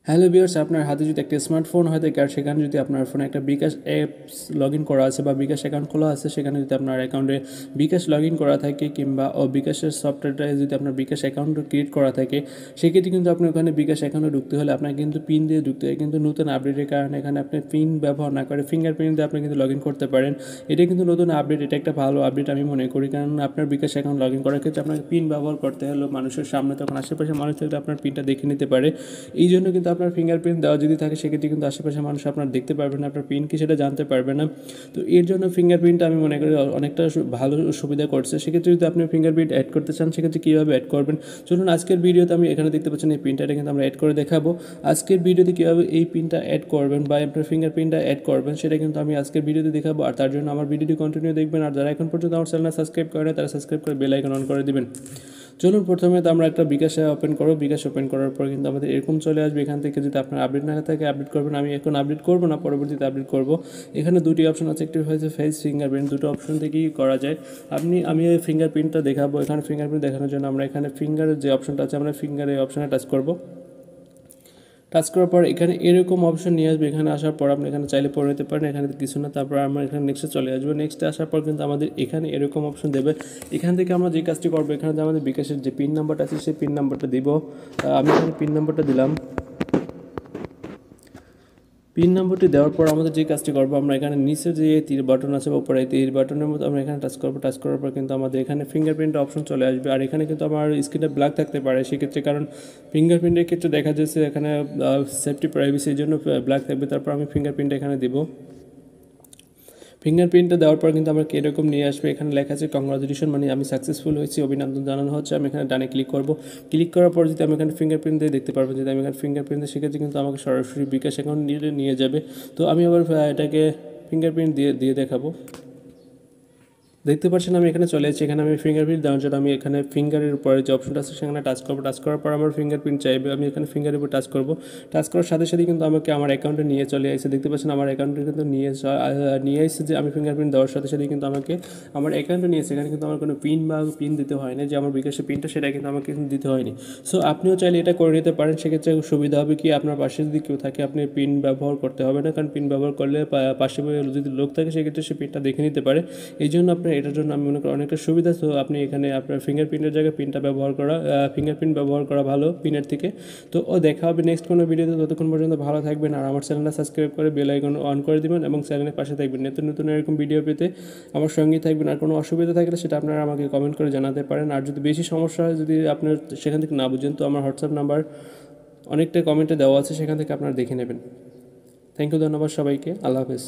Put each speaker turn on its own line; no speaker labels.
Hello viewers, আপনার হাতে যদি একটা স্মার্টফোন হয় থাকে আর সেখানে যদি আপনার ফোনে একটা বিকাশ অ্যাপস লগ ইন করা আছে বা বিকাশ অ্যাকাউন্ট খোলা আছে, সেখানে যদি আপনার অ্যাকাউন্টে বিকাশ লগ ইন করা থাকে কিংবা বিকাশের সফটওয়্যারটায় যদি আপনার বিকাশ অ্যাকাউন্ট ক্রিয়েট করা থাকে, সেক্ষেত্রে কিন্তু আপনি ওখানে বিকাশ অ্যাকাউন্টে ঢুকতে হলে আপনার কিন্তু পিন দিয়ে ঢুকতে হয়। কিন্তু নতুন আপডেটের কারণে এখানে আপনি পিন ব্যবহার না করে ফিঙ্গারপ্রিন্ট দিয়ে আপনি কিন্তু লগ ইন করতে পারেন। এটা কিন্তু নতুন আপডেট, এটা একটা ভালো আপডেট আমি মনে করি, কারণ আপনার বিকাশ অ্যাকাউন্ট লগ ইন করার ক্ষেত্রে আপনাকে পিন ব্যবহার করতে হলো মানুষের সামনে, তখন আশেপাশে মানুষ থাকলে আপনার পিনটা দেখে নিতে পারে। এই জন্য কিন্তু আপনার ফিঙ্গারপ্রিন্ট দেওয়া যদি থাকে সেক্ষেত্রে কিন্তু আশেপাশে মানুষ আপনার দেখতে পারবে না, আপনার পিন কি সেটা জানতে পারবে না। তো এর জন্য ফিঙ্গারপ্রিন্টটা আমি মনে করি অনেকটা ভালো সুবিধা করছে। সেক্ষেত্রে যদি আপনি ফিঙ্গারপ্রিন্ট অ্যাড করতে চান, সেক্ষেত্রে কীভাবে অ্যাড করবেন চলুন আজকের ভিডিওতে আমি এখানে দেখতে পাচ্ছেন এই পিনটা, এটা কিন্তু আমরা অ্যাড করে দেখাবো। আজকের ভিডিওতে কীভাবে এই পিনটা অ্যাড করবেন বা আপনার ফিঙ্গারপ্রিন্টটা অ্যাড করবেন সেটা কিন্তু আমি আজকের ভিডিওতে দেখাবো। আর তার জন্য আমার ভিডিওটি কন্টিনিউ দেখবেন, আর যারা এখন পর্যন্ত আমার চ্যানেল সাবস্ক্রাইব করে না তারা সাবস্ক্রাইব করে বেল আইকন অন করে দিবেন। চলুন প্রথমে তো আমরা একটা বিকাশ ওপেন করবো। বিকাশ ওপেন করার পর কিন্তু আমাদের এরকম চলে আসবে। এখান থেকে যদি আপনার আপডেট না থাকে আপডেট করবেন, আমি এখন আপডেট করবো না, পরবর্তীতে আপডেট করব। এখানে দুটি অপশন আছে, একটি হয়েছে ফেস ফিঙ্গারপ্রিন্ট, দুটো অপশন থেকেই করা যায়। আমি এই ফিঙ্গারপ্রিন্টটা দেখাবো। এখানে ফিঙ্গারপ্রিন্ট দেখানোর জন্য আমরা এখানে ফিঙ্গারের যে অপশনটা আছে আমরা ফিঙ্গারের অপশনে টাচ করব। টাচ করার পর এখানে এরকম অপশন নিয়ে আসবে। এখানে আসার পর আপনি এখানে চাইলে পড়ে নিতে পারেন, এখানে কিছু না। তারপর আমরা এখানে নেক্সটে চলে আসবো। নেক্সটে আসার পর কিন্তু আমাদের এখানে এরকম অপশন দেবে। এখান থেকে আমরা যে কাজটি করবো, এখানে যে আমাদের বিকাশের যে পিন নাম্বারটা আছে সেই পিন নাম্বারটা দিব। আমি এখানে পিন নাম্বারটা দিলাম। পিন নম্বরটি দেওয়ার পর আমাদের যে কাজটি করবো, আমরা এখানে নিচে যে তীর বাটন আছে উপরে তীর বাটনের মতো আমরা এখানে টাচ করবো। টাচ করার পর কিন্তু আমাদের এখানে ফিঙ্গারপ্রিন্ট অপশন চলে আসবে। আর এখানে কিন্তু আমার স্ক্রিনটা ব্ল্যাক থাকতে পারে সেক্ষেত্রে, কারণ ফিঙ্গারপ্রিন্টের ক্ষেত্রে দেখা যাচ্ছে এখানে সেফটি প্রাইভেসির জন্য ব্ল্যাক থাকবে। তারপর আমি ফিঙ্গারপ্রিন্ট এখানে দেবো। ফিঙ্গারপ্রিন্টটা দেওয়ার পর কিন্তু আমাকে এরকম নিয়ে আসবে। এখানে লেখা আছে কংগ্রাচুলেশন, মানে আমি সাকসেসফুল হয়েছি, অভিনন্দন জানানো হচ্ছে। আমি এখানে ডানে ক্লিক করব। ক্লিক করার পর যদি আমি এখানে ফিঙ্গারপ্রিন্ট দিয়ে দেখতে পারবো, যদি আমি এখানে ফিঙ্গারপ্রিন্ট দিয়ে সেক্ষেত্রে কিন্তু আমাকে সরাসরি বিকাশ অ্যাকাউন্ট নিয়ে যাবে। তো আমি আবার এটাকে ফিঙ্গারপ্রিন্ট দিয়ে দেখাবো। দেখতে পাচ্ছেন আমি এখানে চলে এসেছি। এখানে আমি ফিঙ্গারপ্রিন্ট দেওয়ার জন্য আমি এখানে ফিঙ্গারের উপরে যে অপশনটা আছে সেখানে টাচ করবো। টাচ করার পর আমার ফিঙ্গারপ্রিন্ট চাইবে, আমি এখানে ফিঙ্গারের উপর টাচ করবো। টাচ করার সাথে সাথে কিন্তু আমাকে আমার অ্যাকাউন্টে নিয়ে চলে আসছে। দেখতে পাচ্ছেন আমার অ্যাকাউন্টে কিন্তু নিয়ে এসেছে, যে আমি ফিঙ্গারপ্রিন্ট দেওয়ার সাথে সাথে কিন্তু আমাকে আমার অ্যাকাউন্টে নিয়েছে। এখানে কিন্তু আমার কোনো পিন দিতে হয় না, যে আমার বিকাশের পিনটা সেটা কিন্তু আমাকে কিন্তু দিতে হয়নি। সো আপনিও চাইলে এটা করে নিতে পারেন। সেক্ষেত্রে সুবিধা হবে কি, আপনার পাশে যদি কেউ থাকে আপনি পিন ব্যবহার করতে হবে না, কারণ পিন ব্যবহার করলে পাশে যদি লোক থাকে সেক্ষেত্রে সে পিনটা দেখে নিতে পারে। এই জন্য আপনার এটার জন্য আমি মনে করি অনেকটা সুবিধা। তো আপনি এখানে আপনার ফিঙ্গারপ্রিন্টের জায়গায় পিনটা ফিঙ্গারপ্রিন্ট ব্যবহার করা ভালো পিনের থেকে। তো দেখা হবে নেক্সট কোনো ভিডিওতে। ততক্ষণ পর্যন্ত ভালো থাকবেন, আর আমার চ্যানেলটা সাবস্ক্রাইব করে বেল আইকন অন করে দিবেন এবং চ্যানেলের পাশে থাকবেন। নতুন নতুন এরকম ভিডিও পেতে আমার সঙ্গেই থাকবেন। আর কোনো অসুবিধা থাকলে সেটা আপনারা আমাকে কমেন্ট করে জানাতে পারেন। আর যদি বেশি সমস্যা হয়, যদি আপনার সেখান থেকে না বুঝেন, তো আমার হোয়াটসঅ্যাপ নাম্বার অনেকটা কমেন্টে দেওয়া আছে, সেখান থেকে আপনারা দেখে নেবেন। থ্যাংক ইউ, ধন্যবাদ সবাইকে। আল্লাহ হাফেজ।